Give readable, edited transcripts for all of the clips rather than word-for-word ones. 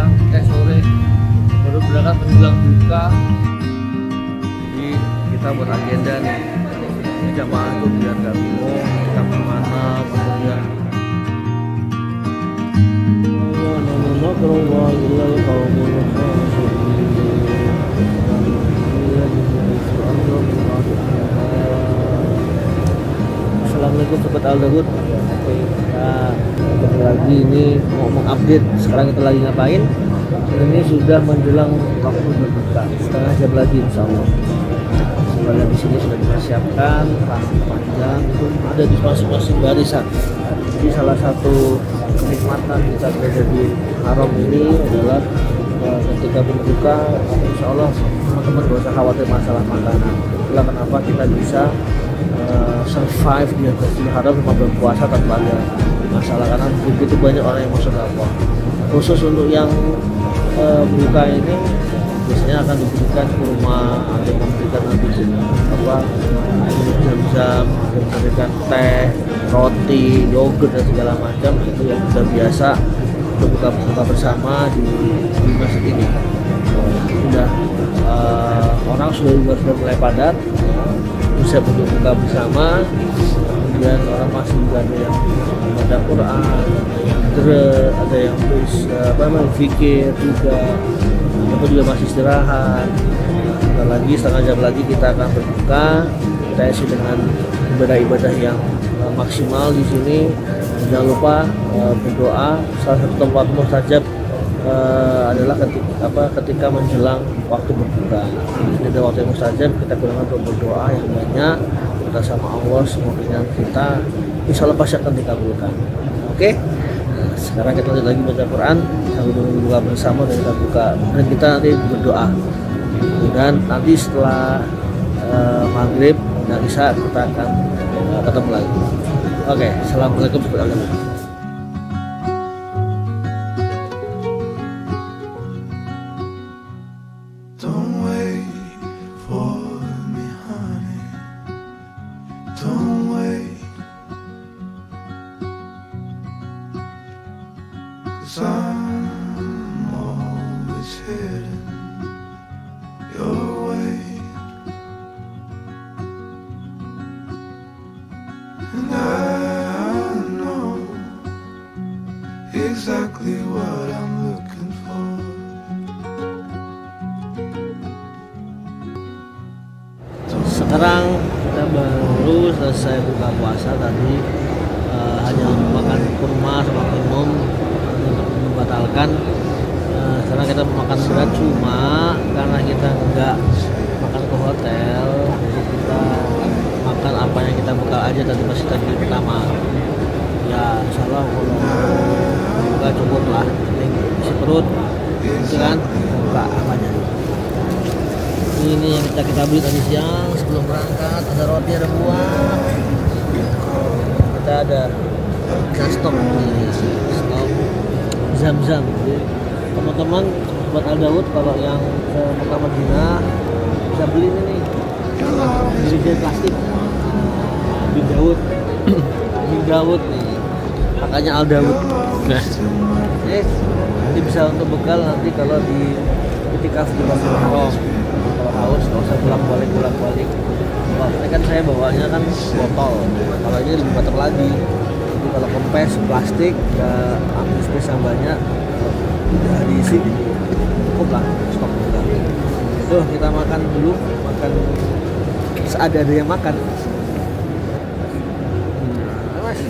siang, sore baru berangkat menjelang buka. Jadi kita buat agenda nih, ini jamaah tuh biar nggak bingung kita kemana, kemudian Assalamualaikum Sobat Al-Daud. Oke, kita ketemu lagi ini mau mengupdate sekarang kita lagi ngapain. Ini sudah menjelang waktu berbuka, setengah jam lagi insya Allah. Sebenarnya di sini sudah dipersiapkan plastik panjang itu ada di masing-masing barisan. Jadi salah satu kenikmatan kita berada di haram ini adalah ketika berbuka, insya Allah teman-teman gak usah khawatir masalah makanan. Itulah kenapa kita bisa survive di Masjidil Haram sama berpuasa tanpa ada masalah, karena begitu banyak orang yang masuk apa. Khusus untuk yang buka ini biasanya akan diberikan kurma, ada yang memberikan nanti jam-jam, ada yang memberikan teh, roti, yogurt dan segala macam. Itu yang sudah biasa untuk buka bersama di masjid ini. Sudah orang sudah mulai padat, bisa untuk buka bersama. Kemudian orang masih juga ada yang membaca Quran, ada yang berpikir juga, aku juga masih istirahat. Sebentar lagi, setengah jam lagi kita akan berbuka. Kita isi dengan ibadah-ibadah yang maksimal di sini. Jangan lupa berdoa. Salah satu tempat mustajab adalah ketika menjelang waktu berbuka. Ini ada waktu yang mustajab, kita gunakan untuk berdoa yang banyak. Kita sama Allah, semua keinginan kita insya Allah pasti akan dikabulkan. Oke? Nah, sekarang kita lanjut lagi baca Quran sambil berbuka bersama dan kita buka, dan kita nanti berdoa. Dan nanti setelah maghrib dan isya kita akan ketemu lagi. Oke, assalamualaikum warahmatullahi wabarakatuh. I'm always heading your way, and I know exactly what I'm looking for. Sekarang kita baru selesai buka puasa tadi, hanya makan kurma sama minum untuk membatalkan. Sekarang kita makan berat, cuma karena kita nggak makan ke hotel, jadi kita makan apa yang kita bekal aja tadi masih tadi pertama. Ya insya Allah kalau buka cukup lah, penting isi perut, itu kan buka apanya. Ini yang kita beli tadi siang sebelum berangkat, ada roti, ada buah. Kita ada stok Zam-Zam. Jadi teman-teman buat Al-Daud kalau yang ke Mekah Madinah bisa beli ini nih, beli plastik Bin Daud nih, makanya Al-Daud. Ini bisa untuk bekal nanti kalau di ketika di Masjidil Haram. Kalau haus nggak usah pulang-balik. Ini kan saya bawanya kan botol, kalau ini lebih better lagi. Jadi kalau kempes plastik nggak ambil space yang banyak, udah diisi cukup lah stok juga. Tuh kita makan dulu, makan seadanya yang makan. Mas,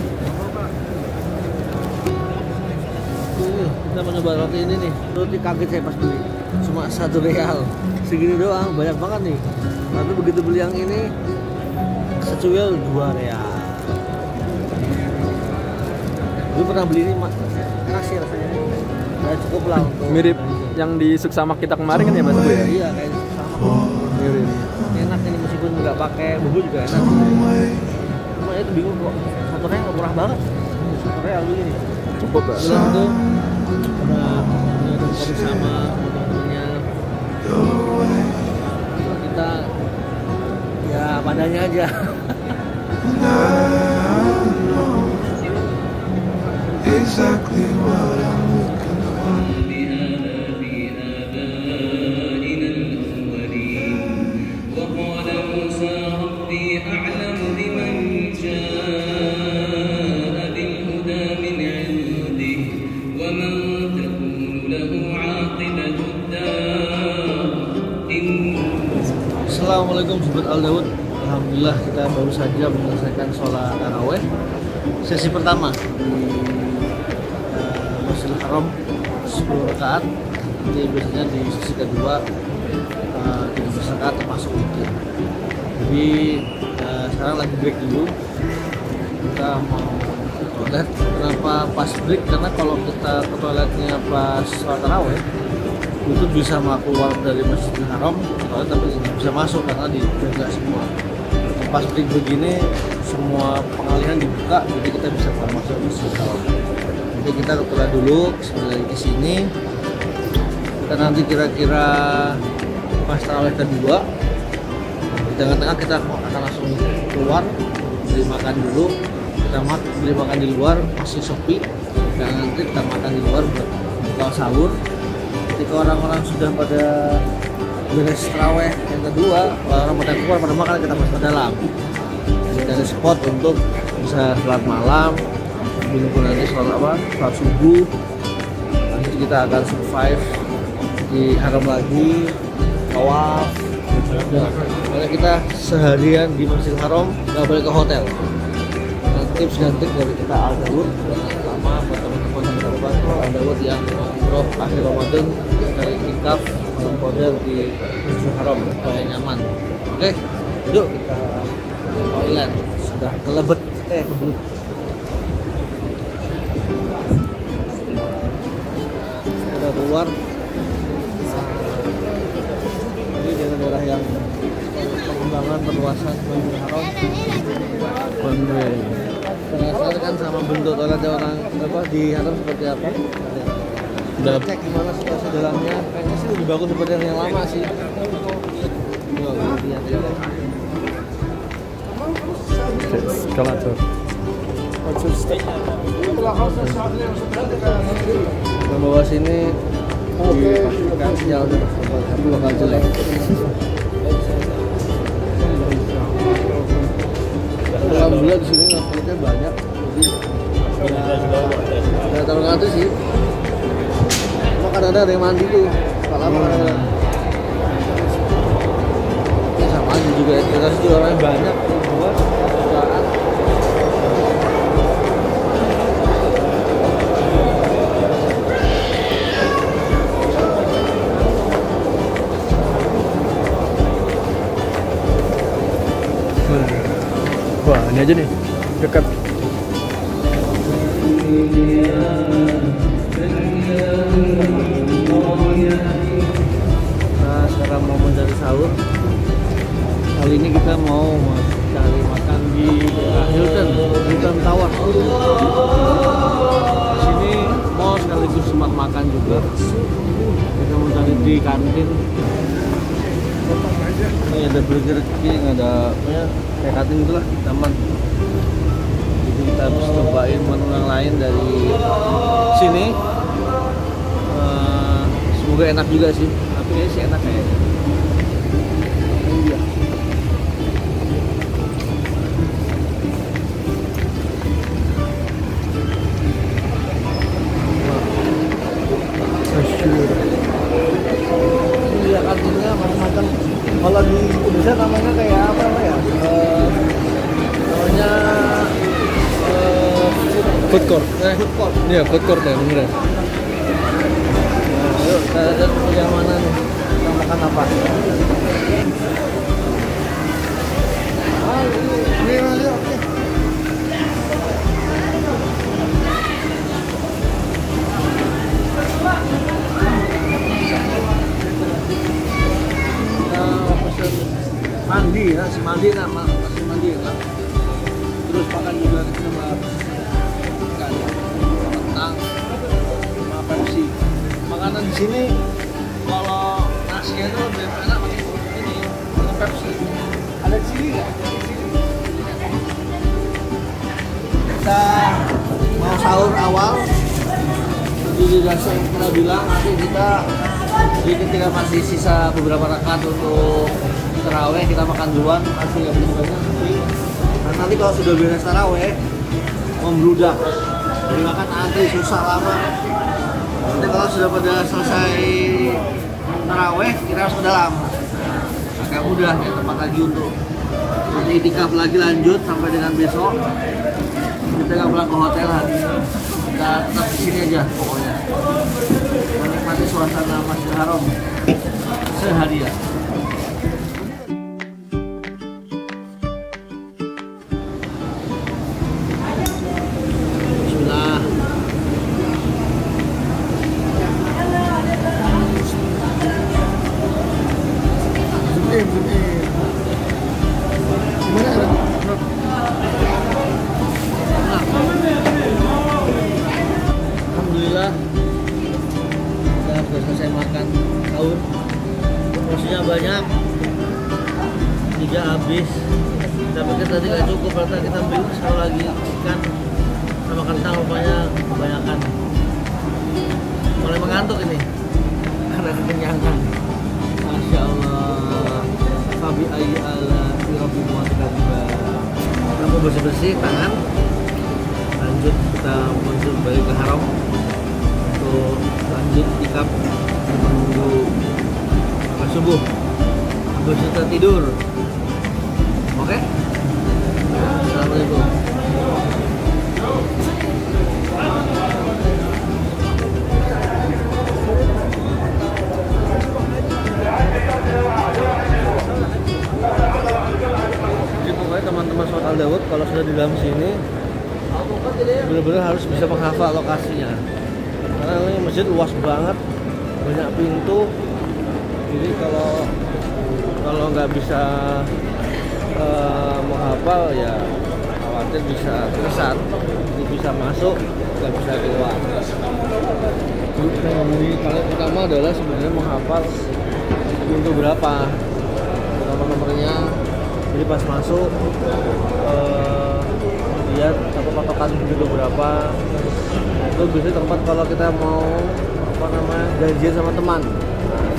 kita mencoba roti ini nih. Roti kaget saya pas beli, cuma Rp1, segini doang, banyak banget nih. Tapi begitu beli yang ini secuil Rp2. Gue pernah beli ini, enak sih rasanya. Ya cukup lah untuk mirip yang di Suksama kita kemarin kan ya Mas Bu ya? Iya kayak sama. Mirip. Enak ini meskipun nggak pakai bumbu juga enak. Cuma itu bingung kok, motornya nggak murah banget. Motornya begini. Cukup Pak. Bilang tuh ada kopi sama teman-temannya. Kita ya padanya aja. Exactly what I'm looking for. أعلم بمن جاء بالهدى من عنده ومن تكون له عاقبة الدار. Assalamualaikum Sobat Al Daud. Alhamdulillah kita baru saja menyelesaikan sholat taraweh sesi pertama di Masjidil Haram 10 rakaat. Jadi biasanya di sesi kedua 13 rakaat termasuk witir. Jadi sekarang lagi break dulu. Kita mau ke toilet. Kenapa pas break? Karena kalau kita ke toiletnya pas sholat taraweh itu bisa mau keluar dari Masjidil Haram tapi nggak bisa masuk karena dijaga semua. Pas break begini semua pengalihan dibuka, jadi kita bisa keluar masuk Masjidil Haram. Jadi kita ke toilet dulu, sebelum ke sini kita nanti kira-kira pas tarawih kedua di tengah-tengah kita akan langsung keluar beli makan dulu. Kita beli makan di luar masih sepi dan nanti kita makan di luar buat buka sahur. Ketika orang-orang sudah pada beres taraweh yang kedua, orang pada keluar pada makan, kita masuk ke dalam. Jadi ada spot untuk bisa sholat malam, menunggu nanti sholat subuh. Nanti kita akan survive di haram lagi, tawaf. Karena kita seharian di Masjidil Haram nggak boleh ke hotel. Nah, tips dan trik dari kita Al Daud pertama buat teman-teman Al Daud yang umroh akhir Ramadan dari iktikaf malam qadar di Masjidil Haram supaya nyaman. Oke, yuk kita toilet. Sudah kelebet kebelet. Sudah keluar. Ini daerah yang pengembangan perluasan Masjidil Haram. Penasaran sama bentuk toilet orang di Haram seperti apa? Udah cek gimana situasi dalamnya, kayaknya sih lebih bagus seperti yang lama sih. Eskalator. Ke bawah sini dipastikan jauh dari tapi bakal jelek. Alhamdulillah di sini toiletnya banyak, jadi nggak terlalu ngantri sih. Kan ada yang mandi tuh, kalau lama ada. Ya sama aja juga, kita juga orang banyak, buat jutaan. Wah, ini aja nih, dekat. Nah, sekarang mau mencari sahur. Kali ini kita mau cari makan di Hilton Tower. Di sini mau sekaligus tempat makan juga. Kita mau cari di kantin. Ini ada Burger King, ada kayak kantin itulah, taman. Jadi kita harus cobain menu yang lain dari sini. Semoga enak juga sih, tapi kayaknya sih enak kayaknya. Iya. Iya kantinnya macam-macam. Kalau di Indonesia namanya kayak apa ya? Namanya Food court. food court. Iya, food court ya bener. Yuk kita lihat yang mana nih, kita makan apa? Ini aja, oke. Kita pesen mandi, nasi mandi nama nasi mandi kan. Terus makan juga kita sama ikan, kentang, sama Pepsi. Makanan di sini kalau nasinya itu lebih enak pakai ini, pakai Pepsi. Ada chili nggak? Kita mau sahur awal. Tadi Dasar pernah bilang nanti kita jadi ketika masih sisa beberapa rakaat untuk taraweh kita makan duluan, masih nggak bisa banyak tapi nanti kalau sudah beres taraweh membludak, jadi makan antri susah lama. Nanti kalau sudah pada selesai taraweh kita harus ke dalam, agak mudah ya, tempat lagi untuk nanti itikaf lagi lanjut sampai dengan besok. Kita nggak pulang ke hotel hari ini, kita tetap di sini aja pokoknya menikmati suasana Masjidil Haram seharian. Bismillah. Gimana ya? Alhamdulillah kita sudah selesai makan sahur, porsinya banyak, 3 habis. Kita pikir tadi nggak cukup, ternyata kita beli satu lagi ikan sama kentang, rupanya kebanyakan. Mulai mengantuk ini karena kekenyangan. Masya Allah. Fabi ayyi ala rabbil muadzibah. Kita mau bersih-bersih tangan, lanjut kita menuju balik ke haram untuk lanjut ikab menunggu subuh. Habis kita tidur. Oke? Assalamualaikum. Jadi pokoknya teman-teman sholat Al Daud kalau sudah di dalam sini benar-benar harus bisa menghafal lokasinya, karena ini masjid luas banget, banyak pintu. Jadi kalau nggak bisa menghafal ya khawatir bisa tersesat, jadi bisa masuk nggak bisa keluar. Jadi paling utama adalah sebenarnya menghafal pintu berapa, nomor-nomornya. Jadi pas masuk lihat apa patokan pintu berapa. Itu biasanya tempat kalau kita mau janjian sama teman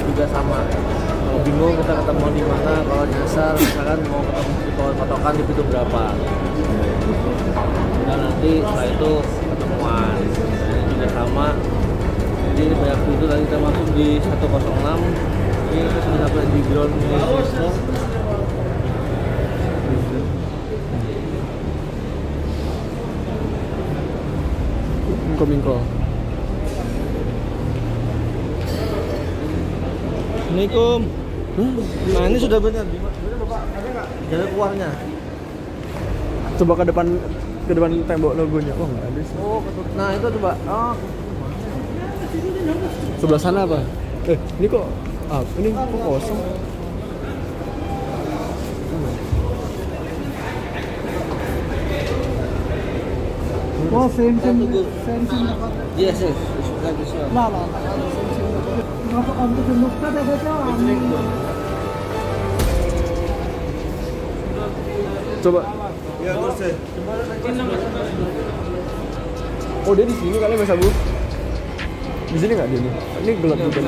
juga sama. Kalau bingung kita ketemu di mana, kalau nyasar misalkan mau ketemu di patokan di pintu berapa. Dan nanti setelah itu ketemuan. Ini juga sama. Jadi banyak pintu lagi kita masuk di 106. Ini kita sudah sampai di ground floor. Mingko. Assalamualaikum. Nah ini sudah benar. Benar Bapak, ada nggak jalan keluarnya? Coba ke depan tembok logonya. Oh nggak ada sih. Oh, nah itu coba. Oh. Sebelah sana apa? Ini kok ini kok kosong? वो same same Yes, yes. This one. ला ला आप तो नुक्ता देखो क्या Coba. Ya, terus. Oh dia di sini kali Mas Abu. Di sini nggak dia nih? Ini gelap juga.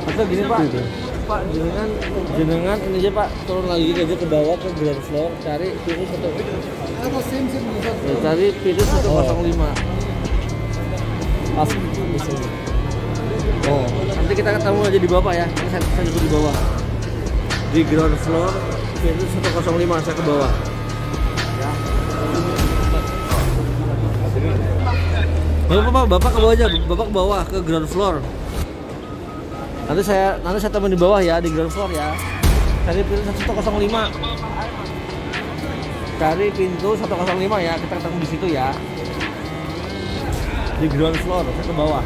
Atau gini Pak. Gitu. Pak, jenengan ini aja Pak, turun lagi aja ke bawah ke ground floor, cari pintu 1. वो same same Ya, cari pintu 105. Pas di sini. Oh, nanti kita ketemu aja di bawah ya. Ini saya duduk di bawah. Di ground floor, pintu 105 saya ke bawah. Ya. Bapak ke bawah aja, Bapak ke bawah ke ground floor. Nanti saya teman di bawah ya, di ground floor ya. Cari pintu 105. Cari pintu 105 ya, kita ketemu di situ ya. Di ground floor, saya ke bawah.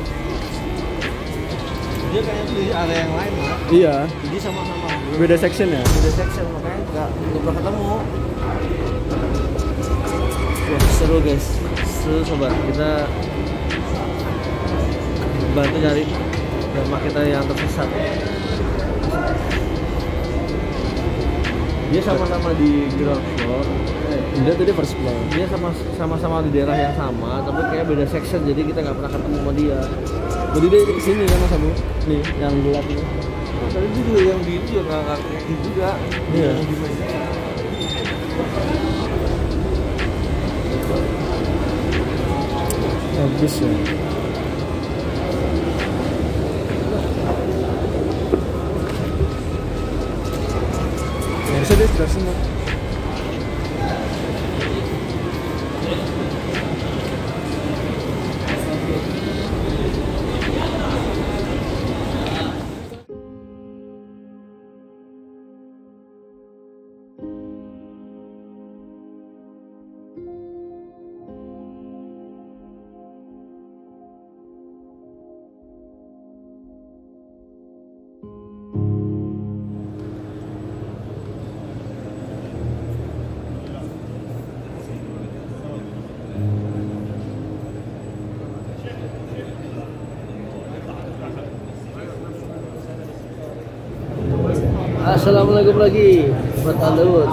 Dia kayaknya di area yang lain lah. Iya. Jadi sama-sama. Beda section ya. Beda section, makanya nggak pernah ketemu. Wah, seru guys, seru sobat. Kita bantu cari jamaah kita yang tersesat. Dia sama-sama di ground floor. Dia tadi first floor. Dia sama-sama di daerah yang sama, tapi kayak beda section, jadi kita nggak pernah ketemu sama dia. Jadi dia kesini kan Mas Abu? Nih yang gelap ini. Tadi itu juga yang di itu yang nggak ngerti juga. Iya. Habis ya. Ya bisa deh jelasin dong. Assalamualaikum lagi buat Alud.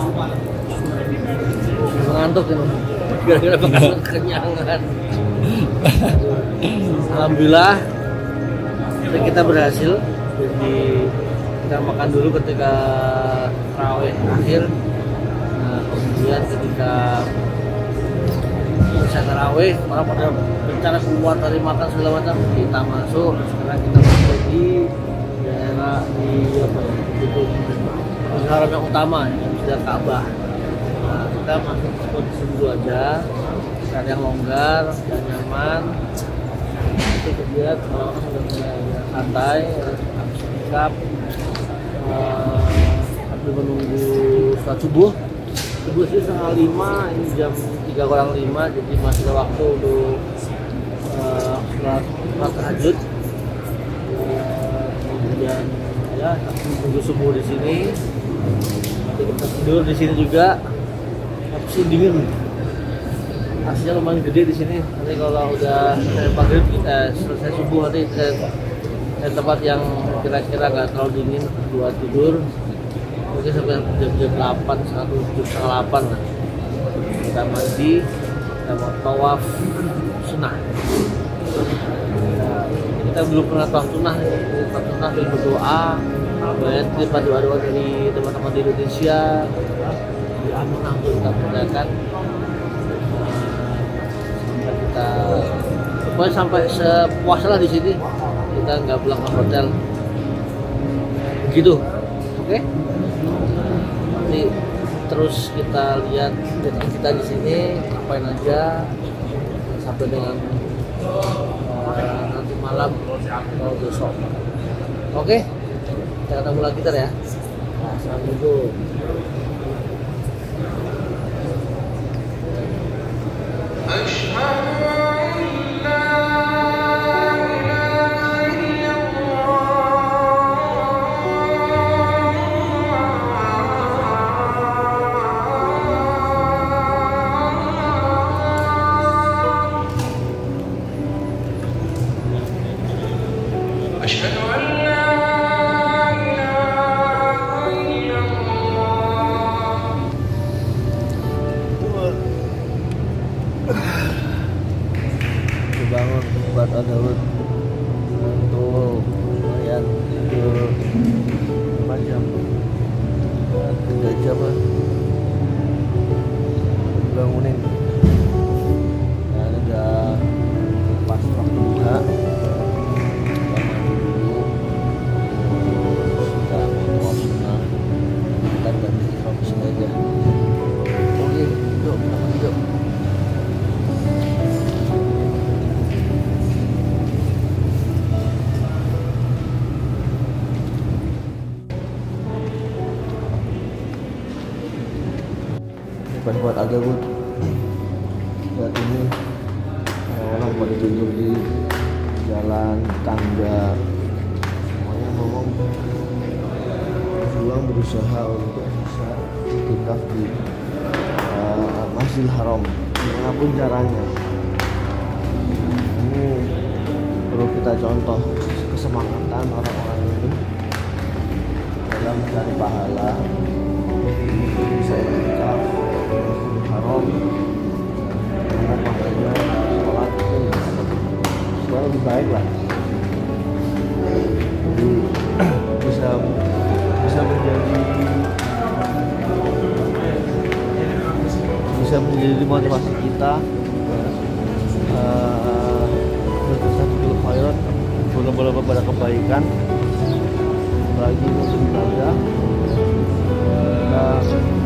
Mengantuk ini. Gara-gara makan kenyangan. Alhamdulillah kita berhasil. Jadi kita makan dulu ketika tarawih akhir. Nah, kemudian ketika selesai tarawih, orang pada bicara keluar dari makan segala macam, kita masuk. Sekarang kita masuk di daerah di apa ya, itu haram yang utama yang sudah Ka'bah. Nah, kita masuk ke posisi dulu aja, cari yang longgar dan nyaman. Nanti kemudian orang sudah mulai santai, habis sikap, sambil menunggu sholat subuh. Subuh sih 4:30, ini jam 3:05, jadi masih ada waktu untuk sholat tahajud. Kemudian ya tunggu subuh di sini. Nanti kita tidur di sini juga. Tapi dingin. Aslinya lumayan gede di sini. Nanti kalau udah maghrib selesai subuh nanti ke tempat yang kira-kira nggak terlalu dingin buat tidur. Mungkin sampai jam 8, 7:30 lah. Kita mandi, kita mau tawaf sunnah. Kita belum pernah tawaf sunnah, belum berdoa. Banyak kita doa-doa dari teman-teman di Indonesia. Di amanah untuk kita mengadakan. Kita pokoknya sampai sepuas lah di sini. Kita nggak pulang ke hotel. Begitu, oke? Nanti terus kita lihat kita di sini ngapain aja sampai dengan nanti malam atau besok. Oke, kita ketemu lagi ntar ya. Assalamualaikum. Bangun buat Adawud untuk lumayan tidur 4 jam 3 jam lah bangunin. Nah ini udah pas waktu buka, kita mandi dulu, terus kita mau sunnah, kita ganti ihram di sini aja. Oke, yuk kita mandi yuk. Buat Adawud saat ini orang pada tidur di jalan, tangga, semuanya ngomong berjuang berusaha untuk bisa iktikaf di Masjidil Haram dimanapun caranya. Ini perlu kita contoh kesemangatan orang-orang ini dalam mencari pahala bisa iktikaf Haram, karena makanya sholat itu sekarang lebih baik lah, jadi bisa memotivasi kita berkesan khairat, berlomba-lomba pada kebaikan, bagi untuk ibadah. Kita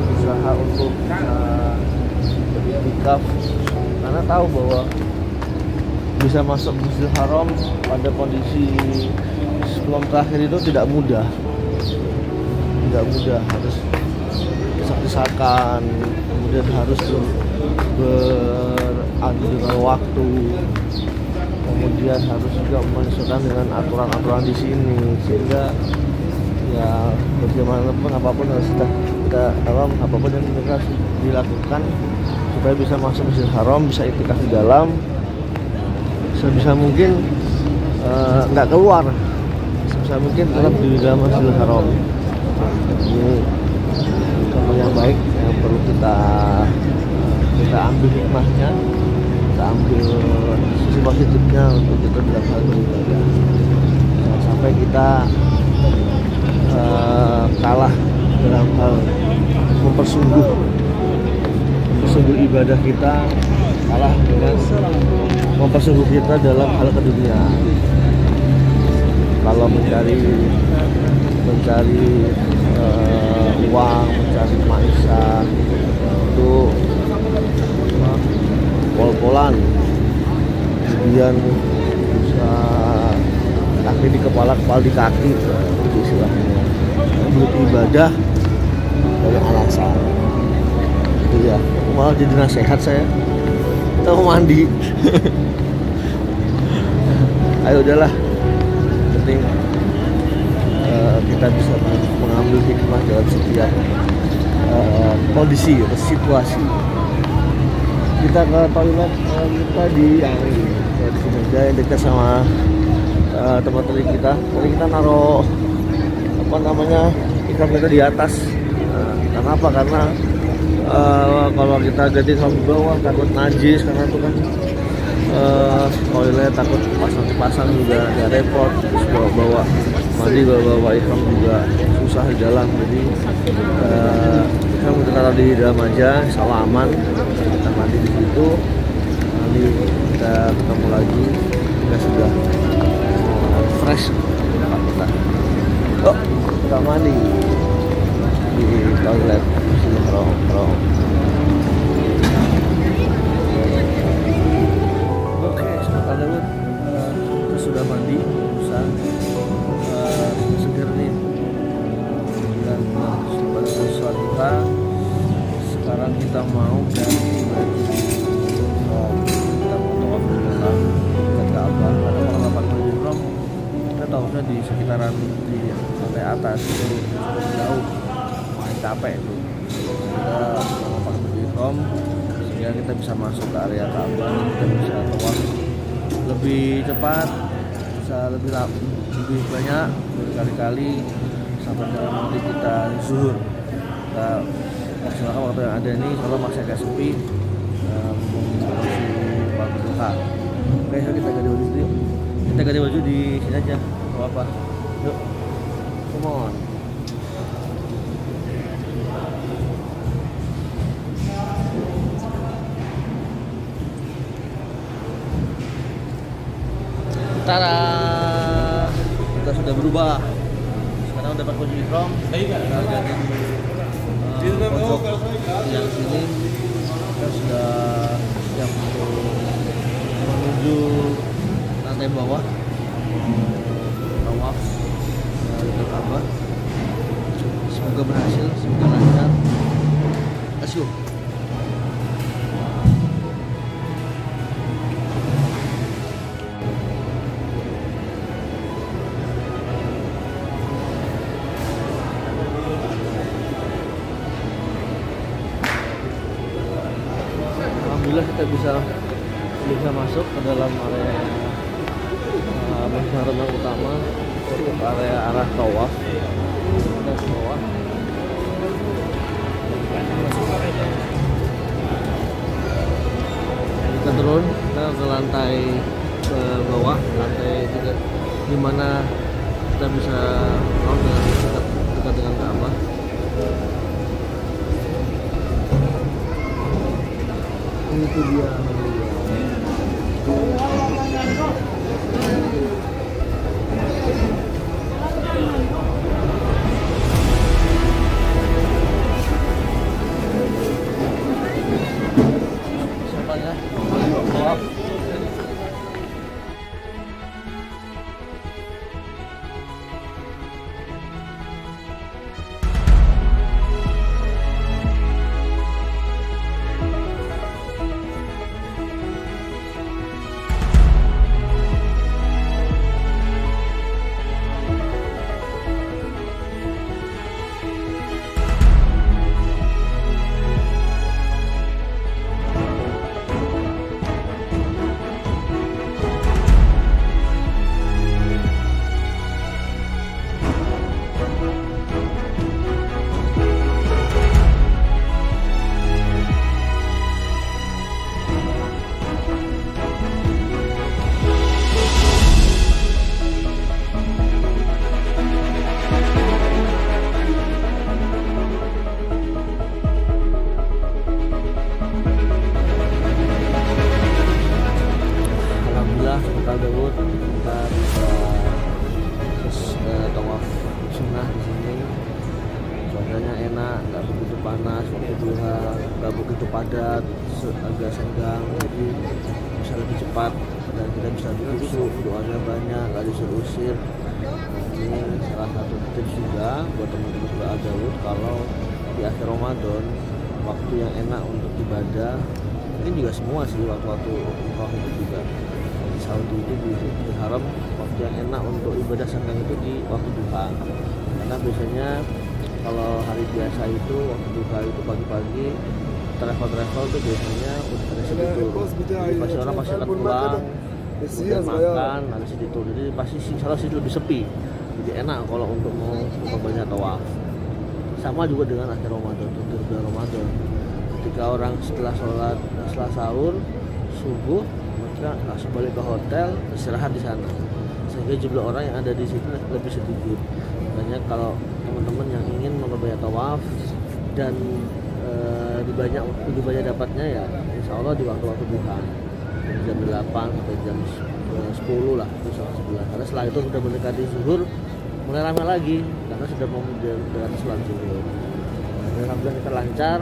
berusaha untuk beriktikaf karena tahu bahwa bisa masuk Masjidil Haram pada kondisi sebelum terakhir itu tidak mudah, harus desak-desakan, kemudian harus beradu dengan waktu, kemudian harus juga menyesuaikan dengan aturan-aturan di sini, sehingga ya bagaimanapun apapun harus kita apapun yang kita dilakukan supaya bisa masuk Masjidil Haram, bisa iktikaf di dalam, sebisa mungkin nggak keluar, sebisa mungkin tetap di dalam Masjidil Haram. Ini contoh yang baik yang perlu kita ambil hikmahnya, kita ambil sisi positifnya untuk kita dalam hal beribadah. Jangan sampai kita kalah dalam hal mempersungguh ibadah kita, kalah dengan mempersungguh kita dalam hal keduniaan. Kalau mencari uang, mencari maisha itu pol-polan, kemudian bisa kaki di kepala di kaki, itu istilahnya. Buat ibadah banyak alasan, itu ya. Malah jadi nasihat saya, kita mau mandi. Ayo udahlah, penting kita bisa mengambil hikmah dalam setiap kondisi atau situasi. Kita ke toilet kita di sini aja yang dekat sama tempat kita. Tadi kita naruh ikan kita di atas. Kenapa? Karena kalau kita ganti sama bawah takut najis, karena itu kan toilet takut pasang juga ya repot, terus bawa mandi bawa ikhram juga susah di dalam. Jadi ikhram kita taruh di dalam aja, insyaallah aman. Kita mandi di situ, nanti kita ketemu lagi kita sudah fresh tempat kita. Kita mandi di toilet Masjidil Haram. Oke, sebentar dulu kita sudah mandi, seger nih, dan pada sesuatu kita. Sekarang kita mau ganti baju, kita mau tawaf dulu kan, ke Ka'bah. Karena kalau dapat baju ihram, kita tawafnya di sekitaran di lantai atas, itu cukup jauh, main capek itu. Kita mau pakai baju ihram sehingga kita bisa masuk ke area Ka'bah, kita bisa tawaf lebih cepat, bisa lebih banyak, berkali-kali sampai dengan nanti kita zuhur. Kita maksimalkan waktu yang ada ini, kalau masih agak sepi, masih bagus duha. Oke, yuk kita ganti baju dulu. Kita ganti baju di sini aja, nggak apa-apa. Yuk, come on. Tada, kita sudah berubah. Sekarang udah pakai baju ihram. Kita ganti pojok yang sini. Kita sudah siap untuk menuju lantai bawah, tawaf ke Ka'bah. Semoga berhasil, semoga lancar. Let's go. Alhamdulillah kita bisa masuk ke dalam area Masjidil Haram utama, untuk area arah tawaf. Kita ke bawah. Kita turun ke lantai ke bawah, lantai 3, di mana kita bisa dekat dengan Ka'bah. itu dia. Siapa ya? Maaf. Alhamdulillah kita Daud kita bisa terus tawaf sunnah di sini. Cuacanya enak, nggak begitu panas waktu duha, nggak begitu padat, agak senggang, jadi bisa lebih cepat dan kita bisa lebih khusyuk, doanya banyak, nggak diusir-usir. Nah, ini salah satu tips juga buat teman-teman juga Daud kalau di akhir Ramadan waktu yang enak untuk ibadah, mungkin juga semua sih waktu-waktu umroh itu juga di Saudi itu di haram waktu yang enak untuk ibadah senggang itu di waktu duha, karena biasanya kalau hari biasa itu waktu duha itu pagi-pagi travel itu biasanya udah pada tidur, jadi pasti orang pasti akan pulang kemudian makan habis itu, jadi pasti salah sih lebih sepi, jadi enak kalau untuk mau banyak tawaf. Sama juga dengan akhir Ramadan, terakhir bulan Ramadan, ketika orang setelah sahur subuh mereka langsung balik ke hotel istirahat di sana, sehingga jumlah orang yang ada di situ lebih sedikit. Makanya kalau teman-teman yang ingin memperbanyak tawaf dan lebih banyak dapatnya ya insya Allah di waktu-waktu duha dari jam 8 sampai jam 10 lah, itu sampai 11, karena setelah itu sudah mendekati zuhur mulai ramai lagi karena sudah mau mendekati sholat zuhur. Alhamdulillah kita lancar,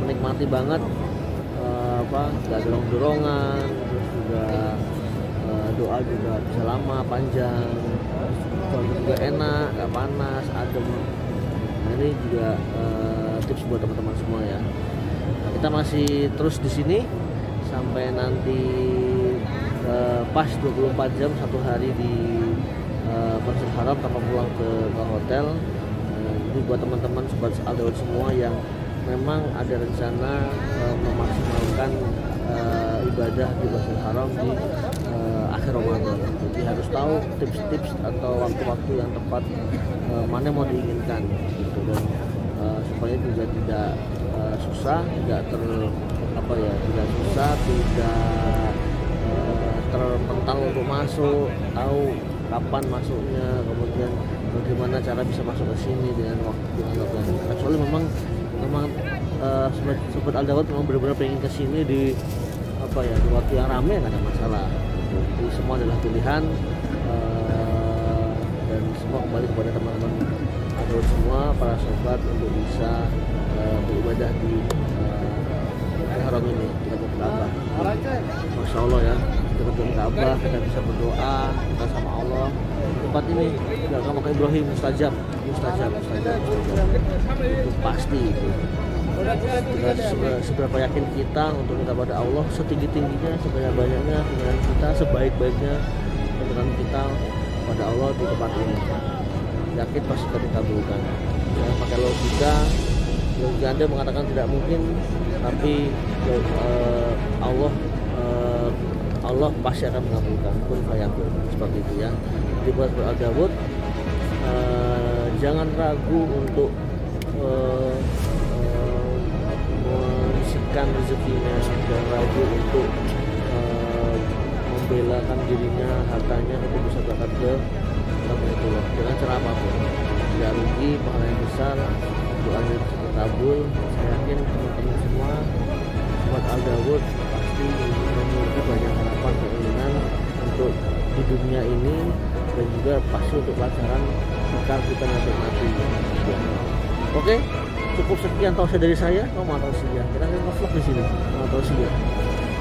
menikmati banget, nggak dorong-dorongan, terus juga doa juga bisa lama panjang, cuaca juga enak, nggak panas, adem. Nah ini juga tips buat teman-teman semua ya. Nah, kita masih terus di sini sampai nanti pas 24 jam satu hari di Masjidil Haram tanpa pulang ke hotel. Ini buat teman-teman sobat Daud semua yang memang ada rencana memaksimalkan ibadah di Masjidil Haram di akhir Ramadan. Jadi harus tahu tips-tips atau waktu-waktu yang tepat mana yang mau diinginkan gitu, dan supaya juga tidak susah, tidak tidak susah, tidak terpental untuk masuk, tahu kapan masuknya, kemudian bagaimana cara bisa masuk ke sini dengan waktu yang kecuali memang sobat Daud memang benar-benar pengen ke sini di waktu yang ramai, nggak ada masalah. Jadi semua adalah pilihan, dan semua kembali kepada teman-teman Daud semua, para sobat untuk bisa beribadah di haram ini. Kita ke Ka'bah, Masya Allah ya, kita ke Ka'bah, kita bisa berdoa kita sama Allah. Tempat ini nggak sama kayak Ibrahim, mustajab itu pasti itu. Seberapa yakin kita untuk minta pada Allah, setinggi-tingginya, sebanyak-banyaknya dengan kita, sebaik-baiknya dengan kita pada Allah di tempat ini, yakin pasti akan dikabulkan. Jangan pakai logika Anda mengatakan tidak mungkin, tapi Allah pasti akan mengabulkan, kun fayakun, seperti itu ya. Jadi buat Daud, jangan ragu untuk menyisikan rezekinya, jangan ragu untuk membelakan dirinya, hartanya untuk bisa berangkat ke Baitullah dengan cara apapun. Tidak rugi, pahala yang besar, doanya bisa terkabul. Saya yakin teman-teman semua sobat Al Dawud pasti memiliki banyak harapan keinginan untuk di dunia ini dan juga pasti untuk pelajaran bekal kita nanti. Oke, cukup sekian tausiah dari saya. Mau tausiah? Kita akan nge-vlog di sini. Mau tausiah?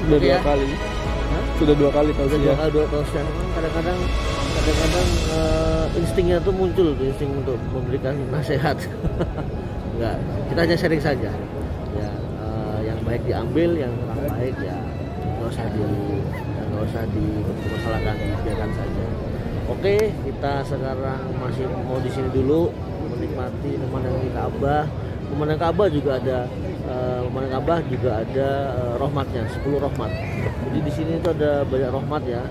Sudah Oke, dua ya? kali. Hah? Sudah dua kali tahu Udah sih dua ya. kali dua tausiah. Memang kadang-kadang instingnya tuh muncul, insting untuk memberikan nasihat. Enggak, kita hanya sharing saja. Ya, yang baik diambil, yang kurang baik ya nggak usah dipermasalahkan, biarkan saja. Oke, kita sekarang masih mau di sini dulu menikmati pemandangan Ka'bah. Pemandangan Ka'bah juga ada rahmatnya, 10 rahmat. Jadi di sini itu ada banyak rahmat ya.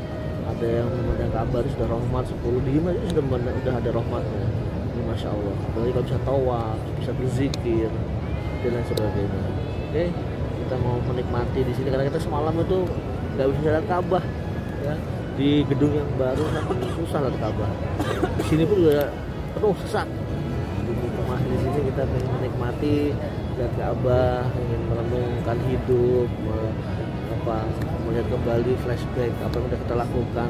Ada yang memandang Ka'bah itu sudah rahmat 10, di Hima itu sudah ada rahmatnya. Ini Masya Allah. Apalagi kalau bisa tawaf, bisa berzikir dan lain sebagainya. Oke, kita mau menikmati di sini karena kita semalam itu nggak bisa lihat Ka'bah ya. Di gedung yang baru tapi susah lihat Ka'bah. Di sini pun juga penuh sesak. Masih di sini kita ingin menikmati lihat Ka'bah, ingin merenungkan hidup, melihat kembali flashback apa yang sudah kita lakukan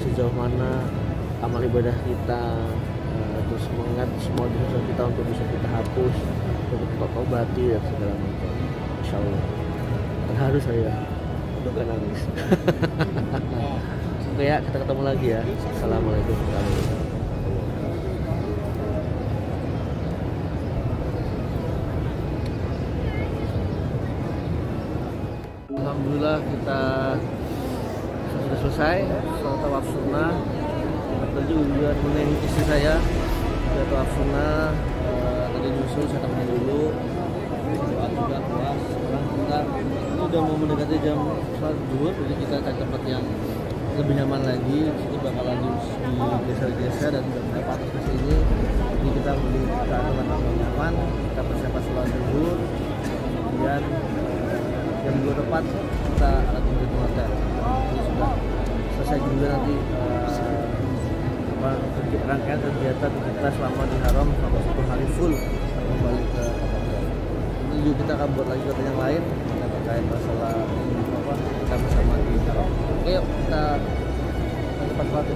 sejauh mana amal ibadah kita, terus mengingat semua dosa kita untuk bisa kita hapus, untuk kita obati dan segala macam. Insya Allah. Terharu saya, udah gak nangis. Oke ya, kita ketemu lagi ya. Assalamualaikum warahmatullahi wabarakatuh. Alhamdulillah kita sudah selesai sholat tawaf sunnah. Tadi juga menemani istri saya sudah tawaf sunnah. Tadi nyusul saya temenin dulu, doa juga puas. Sekarang kita sudah mau mendekati jam sholat zuhur, jadi kita cari tempat yang lebih nyaman lagi. Sini bakalan digeser-geser dan beberapa atas ke sini. Jadi kita beli tempat yang nyaman, kita persiapan sholat zuhur, kemudian jam 2 tepat kita akan menuju ke hotel. Jadi sudah selesai juga nanti rangkaian kegiatan kita selama di Haram selama 1 hari full kembali ke hotel. Ini juga kita akan buat lagi konten yang lain terkait masalah kita bersama di Haram. Oke, yuk kita ke tempat sholat.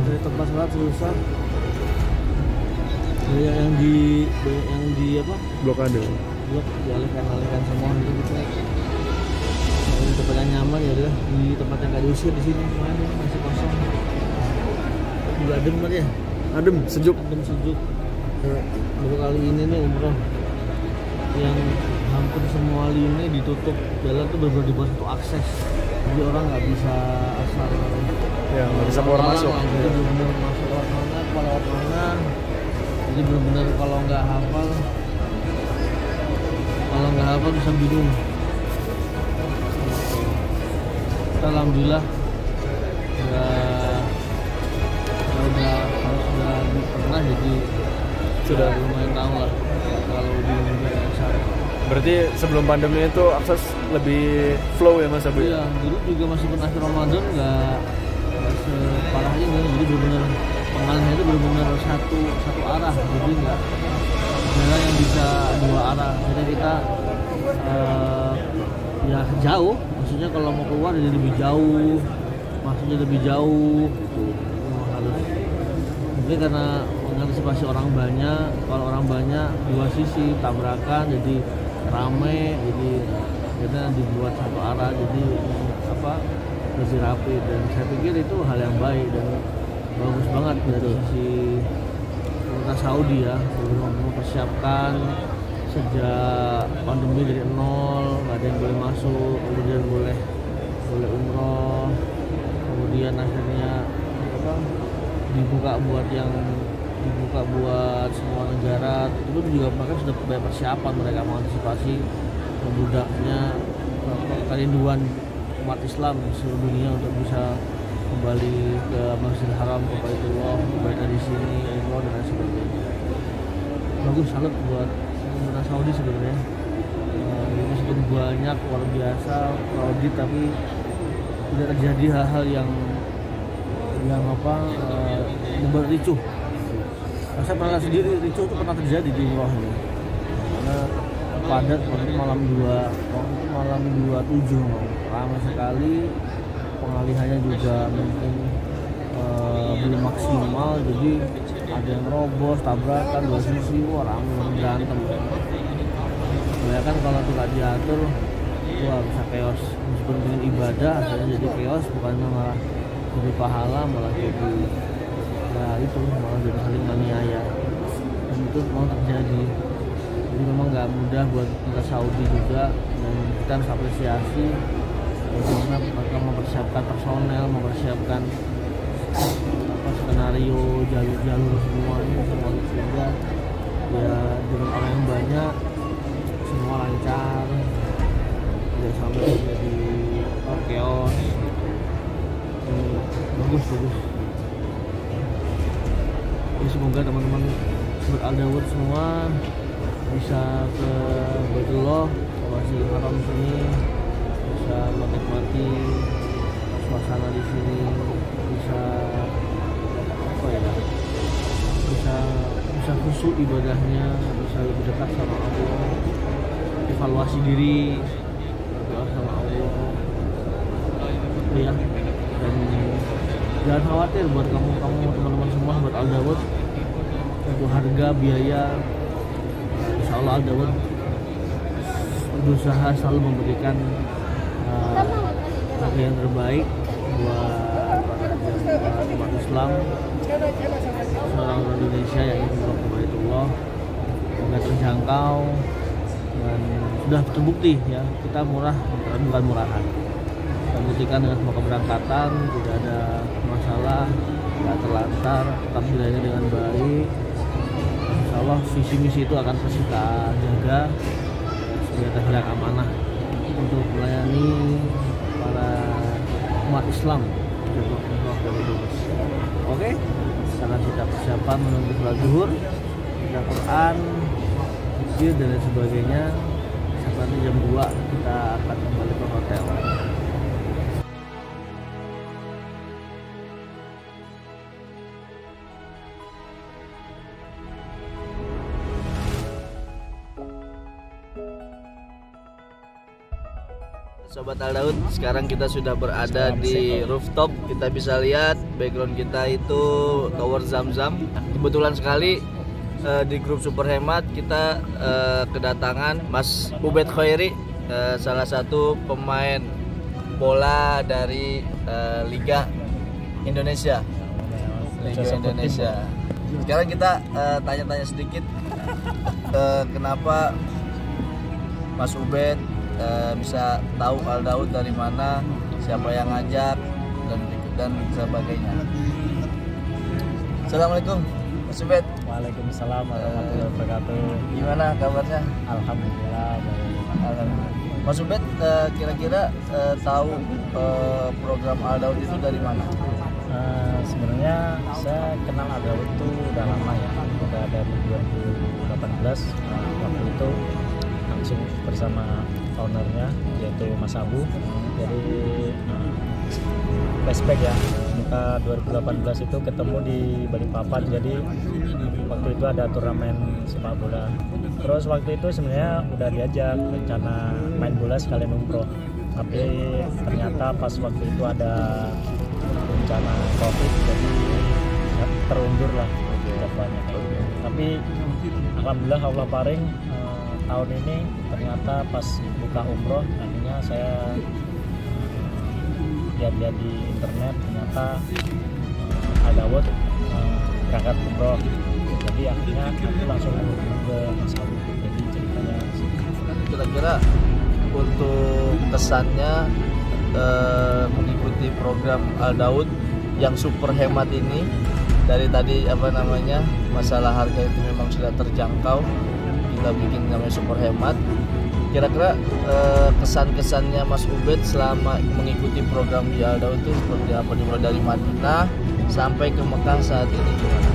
Dari tempat sholat susah. Yang di apa? Blokade. Dialihkan semua gitu. Di tempat yang nyaman ya udah, di tempat yang gak diusir di sini mana masih kosong. Juga adem kan ya? Adem, sejuk. Baru kali ini nih umroh yang hampir semua lini ditutup, jalan tuh benar-benar dibuat satu akses. Jadi orang nggak bisa asal Ya, nggak bisa keluar masuk. Jadi benar-benar masuk lewat mana, keluar lewat mana. Jadi benar-benar kalau nggak hafal bisa bingung. Kita alhamdulillah sudah pernah, jadi sudah lumayan tahu lah kalau di Indonesia. Berarti sebelum pandemi itu akses lebih flow ya Mas Abu? Iya, dulu juga masih pun akhir Ramadan nggak separah ini, jadi benar-benar pengalihan itu benar-benar satu arah, jadi nggak jalan yang bisa 2 arah. Jadi kita ya jauh, maksudnya kalau mau keluar jadi lebih jauh, maksudnya lebih jauh gitu. Harus mungkin karena mengantisipasi orang banyak, kalau orang banyak 2 sisi tabrakan jadi rame, jadi kita dibuat satu arah, jadi lebih rapi, dan saya pikir itu hal yang baik dan bagus banget dari sisi pemerintah Saudi ya, mempersiapkan sejak pandemi dari nol, nggak ada yang boleh masuk, kemudian boleh umroh, kemudian akhirnya dibuka buat semua negara. Itu juga mereka sudah banyak persiapan, mereka mengantisipasi membludaknya kerinduan umat Islam di seluruh dunia untuk bisa kembali ke Masjidil Haram, ke Baitullah, baik dari sini, umroh dan lain sebagainya. Bagus, salut buat pemerintah Saudi sebenarnya. Meskipun banyak luar biasa audit, tapi tidak terjadi hal-hal yang membuat ricuh. Saya pernah sendiri ricuh itu pernah terjadi di umroh ini. Karena padat. Waktu itu malam 27 ramai sekali, pengalihannya juga mungkin belum maksimal, jadi ada yang robos, tabrakan, dua sisi, wah ramai berantem. Ya kan kalau tidak diatur, wah bisa chaos. Meskipun dengan ibadah, akhirnya jadi chaos, bukannya malah jadi pahala, malah jadi itu malah jadi saling menganiaya. Dan itu memang terjadi. Jadi memang nggak mudah buat kita Saudi juga, dan kita harus apresiasi bagaimana mereka mempersiapkan personel, mempersiapkan skenario, jalur-jalur semuanya sehingga ya dengan orang yang banyak semua lancar, tidak sampai jadi chaos. Bagus. Jadi semoga teman-teman Sobat Al-Dawud semua bisa ke Baitullah, Masjidil Haram sini, bisa menikmati suasana di sini, bisa bisa khusyuk ibadahnya, bisa lebih dekat sama Allah, evaluasi diri, berdoa sama Allah, ya. Dan jangan khawatir buat kamu teman-teman semua buat Al-Dawud untuk harga biaya. Insya Allah Al-Dawud berusaha selalu memberikan harga yang terbaik buat umat Islam, seorang Indonesia yang ingin umroh ke Baitullah, harga terjangkau dan sudah terbukti ya, kita murah bukan murahan. Kita buktikan dengan semua keberangkatan tidak ada masalah, tidak terlantar, tetap dilayani dengan baik. Insya Allah visi misi itu akan terus kita jaga supaya terjaga amanah untuk melayani para umat Islam. Oke, sekarang kita persiapan menunggu sholat zuhur, baca Quran, zikir dan lain sebagainya. Nanti jam 2 kita akan kembali ke hotel. Sobat Al-Dawud, sekarang kita sudah berada di rooftop. Kita bisa lihat background kita itu Tower Zamzam. Kebetulan sekali di grup Super Hemat kita kedatangan Mas Ubed Khairi, salah satu pemain bola dari Liga Indonesia. Sekarang kita tanya-tanya sedikit kenapa Mas Ubed bisa tahu Al-Dawud dari mana, siapa yang ngajak dan sebagainya. Assalamualaikum Mas Ubed. Waalaikumsalam warahmatullahi wabarakatuh. Gimana kabarnya? Alhamdulillah baik. Mas Ubed kira-kira tahu program Al-Dawud itu dari mana? Sebenarnya saya kenal Al-Dawud itu udah lama ya, udah dari 2018. Waktu itu langsung bersama ownernya yaitu Mas Abu. Jadi flashback ya, kita 2018 itu ketemu di Balikpapan. Jadi waktu itu ada turnamen sepak bola. Terus waktu itu sebenarnya udah diajak rencana main bola sekalian umroh, tapi ternyata pas waktu itu ada bencana COVID, jadi terundur lah jadwalnya. Tapi alhamdulillah Allah paring, tahun ini ternyata pas buka umroh, akhirnya saya lihat-lihat di internet, ternyata Al-Dawud berangkat umroh. Jadi akhirnya aku langsung ke Mas Abu. Jadi ceritanya Kira-kira untuk kesannya mengikuti program Al-Dawud yang super hemat ini, dari tadi masalah harga itu memang sudah terjangkau, kita bikin namanya super hemat. Kira-kira kesan-kesannya Mas Ubed selama mengikuti program di Al-Dawud itu seperti apa, dimulai dari Madinah sampai ke Mekah saat ini gimana?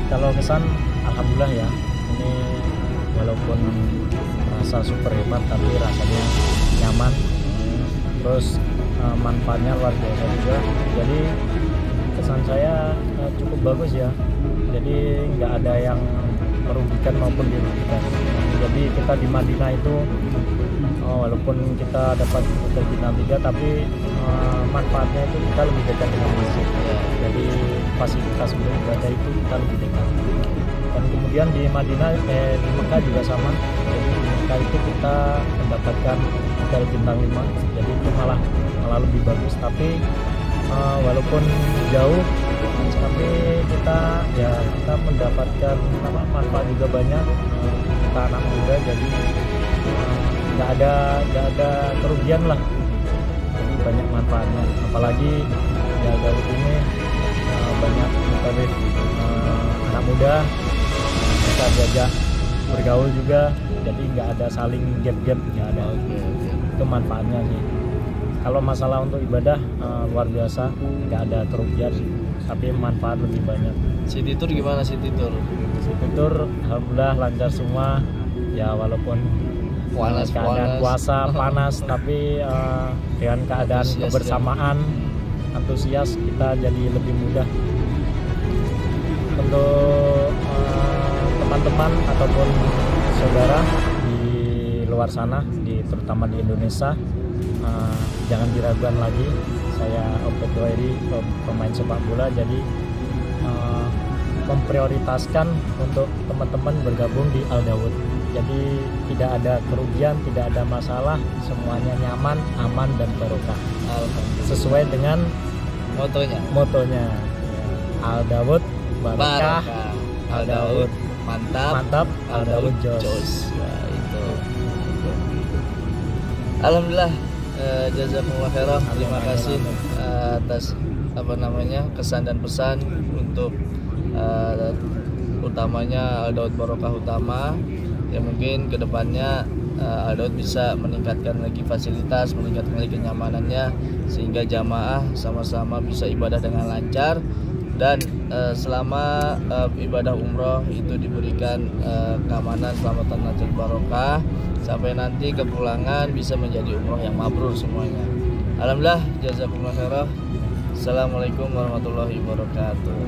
Kalau kesan alhamdulillah ya, ini walaupun rasa super hemat tapi rasanya nyaman, terus manfaatnya luar biasa juga. Jadi kesan saya cukup bagus ya, jadi nggak ada yang merugikan maupun dirugikan. Jadi kita di Madinah itu walaupun kita dapat hotel bintang 3 tapi manfaatnya itu kita lebih dekat dengan masjid. Jadi fasilitas untuk ibadah itu kita lebih dekat. Dan kemudian di Madinah, di Mekah juga sama. Jadi di Mekah itu kita mendapatkan hotel bintang 5. Jadi itu malah lebih bagus. Tapi walaupun jauh, tapi kita mendapatkan manfaat juga banyak. Kita anak muda, jadi nggak ada kerugian lah. Jadi banyak manfaatnya. Apalagi ya Garut ini banyak mutabib anak muda, bisa diajak bergaul juga. Jadi nggak ada saling gap-gap, nggak ada. Itu manfaatnya sih. Kalau masalah untuk ibadah luar biasa, nggak ada kerugian, tapi manfaat lebih banyak. City Tour gimana City Tour? City Tour alhamdulillah lancar semua. Ya walaupun keadaan puasa panas, tapi dengan keadaan Antusias, kebersamaan, antusias, kita jadi lebih mudah. Untuk teman-teman ataupun saudara di luar sana, terutama di Indonesia, jangan diragukan lagi. Saya Opet Wairi, pemain sepak bola, jadi memprioritaskan untuk teman-teman bergabung di Al Daud. Jadi tidak ada kerugian, tidak ada masalah, semuanya nyaman, aman dan barokah. Sesuai dengan motonya Al Daud barokah, Al Daud mantap, Al Daud jos. Nah, itu. Alhamdulillah, jazakumullah khairan. Terima kasih atas kesan dan pesan untuk utamanya Al Daud Barokah Utama. Ya mungkin kedepannya Al Daud bisa meningkatkan lagi fasilitas, meningkatkan lagi kenyamanannya, sehingga jamaah sama-sama bisa ibadah dengan lancar. Dan selama ibadah umroh itu diberikan keamanan, selamatan, lancar, barokah, sampai nanti kepulangan bisa menjadi umroh yang mabrur semuanya. Alhamdulillah, jazakumullah khairan. Assalamualaikum warahmatullahi wabarakatuh.